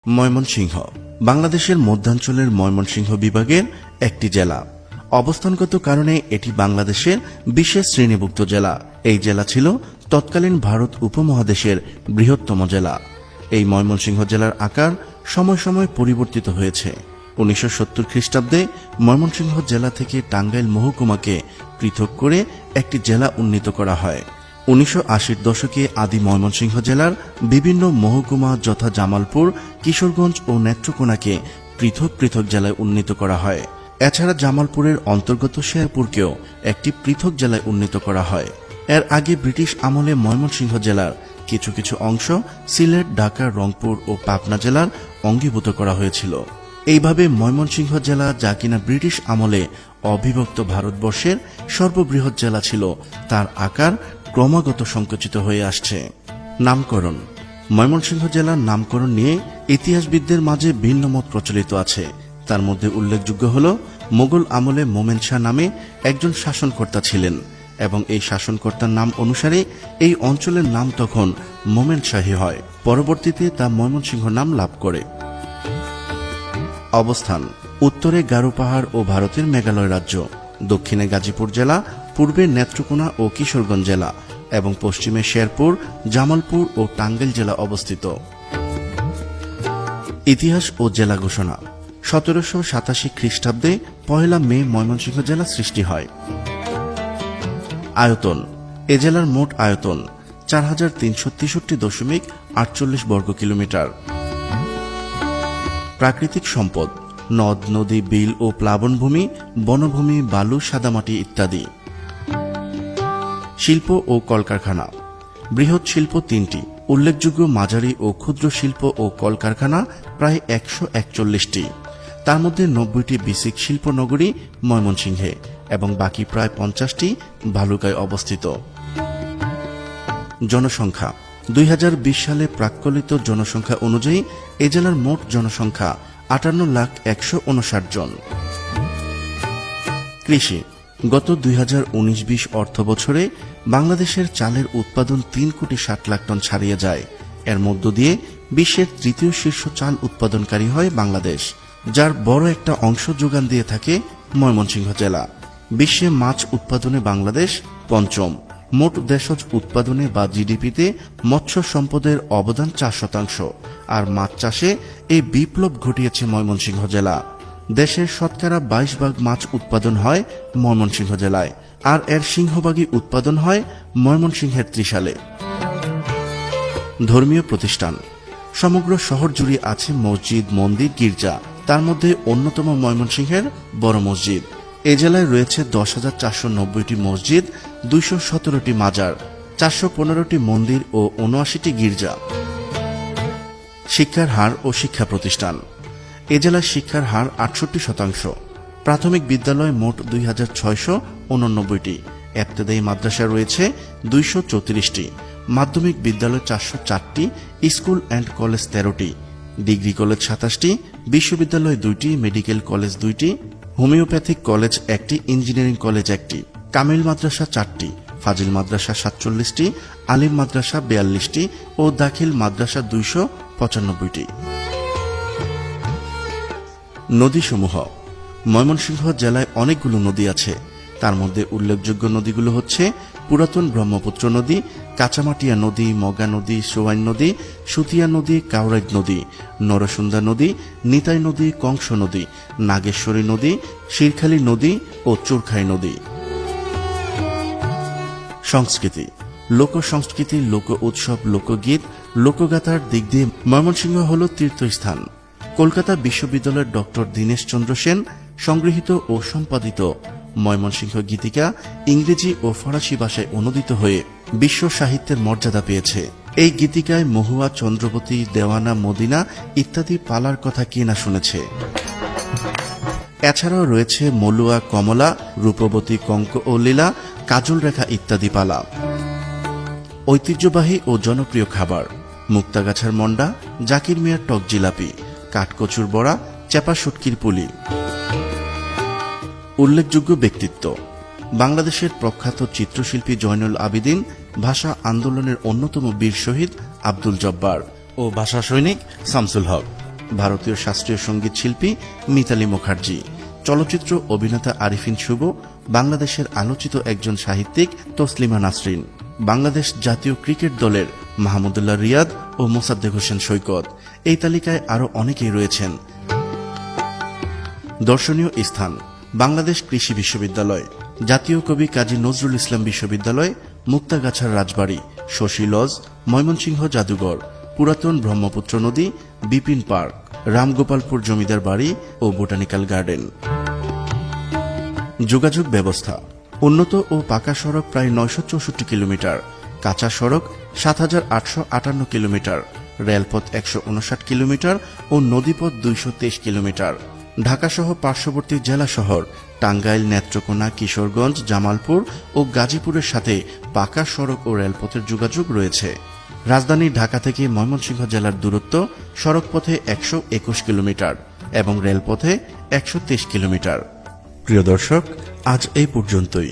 ময়মনসিংহ বাংলাদেশের মধ্যাঞ্চলের ময়মনসিংহ বিভাগের একটি জেলা। অবস্থানগত কারণে এটি বাংলাদেশের বিশেষ শ্রেণীভুক্ত জেলা। এই জেলা ছিল তৎকালীন ভারত উপমহাদেশের বৃহত্তম জেলা। এই ময়মনসিংহ জেলার আকার সময় সময় পরিবর্তিত হয়েছে। 1970 খ্রিস্টাব্দে ময়মনসিংহ জেলা থেকে টাঙ্গাইল মহকুমাকে পৃথক করে একটি জেলা উন্নীত করা হয়। 1980-র দশকে আদি ময়মনসিংহ জেলার বিভিন্ন মহকুমা যথা জামালপুর, কিশোরগঞ্জ ও নেত্রকোনাকে পৃথক পৃথক জেলায় উন্নীত করা হয়। এছাড়া জামালপুরের অন্তর্গত শেরপুরকেও একটি পৃথক জেলায় উন্নীত করা হয়। এর আগে ব্রিটিশ আমলে ময়মনসিংহ জেলার কিছু কিছু অংশ সিলেট, ঢাকা, রংপুর ও পাবনা জেলার অঙ্গীভূত করা হয়েছিল। এইভাবে ময়মনসিংহ জেলা, যা কিনা ব্রিটিশ আমলে অবিভক্ত ভারতবর্ষের সর্ববৃহৎ জেলা ছিল, তার আকার ক্রমাগত সংকুচিত হয়ে আসছে। নামকরণ। ময়মনসিংহ জেলার নামকরণ নিয়ে ইতিহাসবিদদের মাঝে ভিন্ন মত প্রচলিত আছে। তার মধ্যে উল্লেখযোগ্য হল, মোগল আমলে মোমেন শাহ নামে একজন শাসনকর্তা ছিলেন এবং এই শাসনকর্তার নাম অনুসারে এই অঞ্চলের নাম তখন মোমেন শাহী হয়। পরবর্তীতে তা ময়মনসিংহ নাম লাভ করে। অবস্থান: উত্তরে গারো পাহাড় ও ভারতের মেঘালয় রাজ্য, দক্ষিণে গাজীপুর জেলা, পূর্বে নেত্রকোনা ও কিশোরগঞ্জ জেলা এবং পশ্চিমে শেরপুর, জামালপুর ও টাঙ্গাইল জেলা অবস্থিত। ইতিহাস ও জেলা ঘোষণা। 1787 খ্রিস্টাব্দে 1 মে ময়মনসিংহ জেলা সৃষ্টি হয়। আয়তন: এ জেলার মোট আয়তন 4363.48 বর্গ কিলোমিটার। প্রাকৃতিক সম্পদ: নদ, নদী, বিল ও প্লাবনভূমি, বনভূমি, বালু, সাদামাটি ইত্যাদি। শিল্প ও কলকারখানা: বৃহৎ শিল্প 3টি, উল্লেখযোগ্য মাঝারি ও ক্ষুদ্র শিল্প ও কলকারখানা প্রায় 141টি। তার মধ্যে 90টি বিসিক শিল্প নগরী ময়মনসিংহে এবং বাকি প্রায় 50টি ভালুকায় অবস্থিত। জনসংখ্যা: 2020 সালে প্রাক্কলিত জনসংখ্যা অনুযায়ী এ জেলার মোট জনসংখ্যা 58,159 জন। কৃষি: গত 2019-20 অর্থ বছরে বাংলাদেশের চালের উৎপাদন 3,60,00,000 টন ছাড়িয়ে যায়। এর মধ্য দিয়ে বিশ্বের তৃতীয় শীর্ষ চাল উৎপাদনকারী হয় বাংলাদেশ, যার বড় একটা অংশ যোগান দিয়ে থাকে ময়মনসিংহ জেলা। বিশ্বে মাছ উৎপাদনে বাংলাদেশ পঞ্চম। মোট দেশজ উৎপাদনে বা জিডিপিতে মৎস্য সম্পদের অবদান 4%, আর মাছ চাষে এই বিপ্লব ঘটিয়েছে ময়মনসিংহ জেলা। দেশের শতকরা 22 মাছ উৎপাদন হয় ময়মনসিংহ জেলায়, আর এর সিংহভাগই উৎপাদন হয় ময়মনসিংহের ত্রিশালে। ধর্মীয় প্রতিষ্ঠান: সমগ্র শহর জুড়ে আছে মসজিদ, মন্দির, গির্জা। তার মধ্যে অন্যতম ময়মনসিংহের বড় মসজিদ। এ জেলায় রয়েছে 10,490টি মসজিদ, 217টি মাজার, 415টি মন্দির ও 79টি গির্জা। শিক্ষার হার ও শিক্ষা প্রতিষ্ঠান: এ জেলার শিক্ষার হার 68%। প্রাথমিক বিদ্যালয় মোট 2,689টি, ইবতেদায়ী মাদ্রাসা রয়েছে 234টি, মাধ্যমিক বিদ্যালয় 404টি, স্কুল অ্যান্ড কলেজ 13টি, ডিগ্রি কলেজ 27টি, বিশ্ববিদ্যালয় 2টি, মেডিকেল কলেজ 2টি, হোমিওপ্যাথিক কলেজ 1টি, ইঞ্জিনিয়ারিং কলেজ 1টি, কামিল মাদ্রাসা 4টি, ফাজিল মাদ্রাসা 47টি, আলিম মাদ্রাসা 42টি ও দাখিল মাদ্রাসা 295টি। নদীসমূহ: ময়মনসিংহ জেলায় অনেকগুলো নদী আছে। তার মধ্যে উল্লেখযোগ্য নদীগুলো হচ্ছে পুরাতন ব্রহ্মপুত্র নদী, কাঁচামাটিয়া নদী, মগা নদী, সোয়াইন নদী, সুতিয়া নদী, কাউরাইদ নদী, নরসুন্দা নদী, নিতাই নদী, কংস নদী, নাগেশ্বরী নদী, শিরখালী নদী ও চুরখাই নদী। সংস্কৃতি: লোক সংস্কৃতি, লোক উৎসব, লোকগীত, লোকগাথার দিক দিয়ে ময়মনসিংহ হল তীর্থস্থান। কলকাতা বিশ্ববিদ্যালয়ের ডক্টর দীনেশ চন্দ্র সেন সংগৃহীত ও সম্পাদিত ময়মনসিংহ গীতিকা ইংরেজি ও ফরাসি ভাষায় অনুদিত হয়ে বিশ্ব সাহিত্যের মর্যাদা পেয়েছে। এই গীতিকায় মহুয়া, চন্দ্রবতী, দেওয়ানা, মদিনা ইত্যাদি পালার কথা কে না শুনেছে। এছাড়াও রয়েছে মলুয়া, কমলা, রূপবতী, কঙ্ক ও লীলা, কাজল রেখা ইত্যাদি পালা। ঐতিহ্যবাহী ও জনপ্রিয় খাবার: মুক্তাগাছার মন্ডা, জাকির মিয়ার টক জিলাপি, কাঠকচুর বড়া, চেপা শুটকির পুলি। উল্লেখযোগ্য ব্যক্তিত্ব: বাংলাদেশের প্রখ্যাত চিত্রশিল্পী জয়নুল আবেদিন, ভাষা আন্দোলনের অন্যতম বীর শহীদ আব্দুল জব্বার ও ভাষা সৈনিক শামসুল হক। ভারতীয় শাস্ত্রীয় সঙ্গীত শিল্পী মিতালী মুখার্জি, চলচ্চিত্র অভিনেতা আরিফিন শুভ, বাংলাদেশের আলোচিত একজন সাহিত্যিক তসলিমা নাসরিন, বাংলাদেশ জাতীয় ক্রিকেট দলের মাহমুদুল্লাহ রিয়াদ ও মোসাদ্দেক হোসেন সৈকত। এই তালিকায় আরও অনেকেই রয়েছেন। দর্শনীয় স্থান: বাংলাদেশ কৃষি বিশ্ববিদ্যালয়, জাতীয় কবি কাজী নজরুল ইসলাম বিশ্ববিদ্যালয়, মুক্তাগাছার রাজবাড়ী, শশী লজ, ময়মনসিংহ জাদুঘর, পুরাতন ব্রহ্মপুত্র নদী, বিপিন পার্ক, রামগোপালপুর জমিদার বাড়ি ও বোটানিক্যাল গার্ডেন। যোগাযোগ ব্যবস্থা: উন্নত ও পাকা সড়ক প্রায় 964 কিলোমিটার, কাঁচা সড়ক 7858 কিলোমিটার, রেলপথ 159 কিলোমিটার ও নদীপথ 223 কিলোমিটার। ঢাকাসহ পার্শ্ববর্তী জেলা শহর টাঙ্গাইল, নেত্রকোনা, কিশোরগঞ্জ, জামালপুর ও গাজীপুরের সাথে পাকা সড়ক ও রেলপথের যোগাযোগ রয়েছে। রাজধানী ঢাকা থেকে ময়মনসিংহ জেলার দূরত্ব সড়কপথে 121 কিলোমিটার এবং রেলপথে 123 কিলোমিটার। প্রিয় দর্শক, আজ এই পর্যন্তই।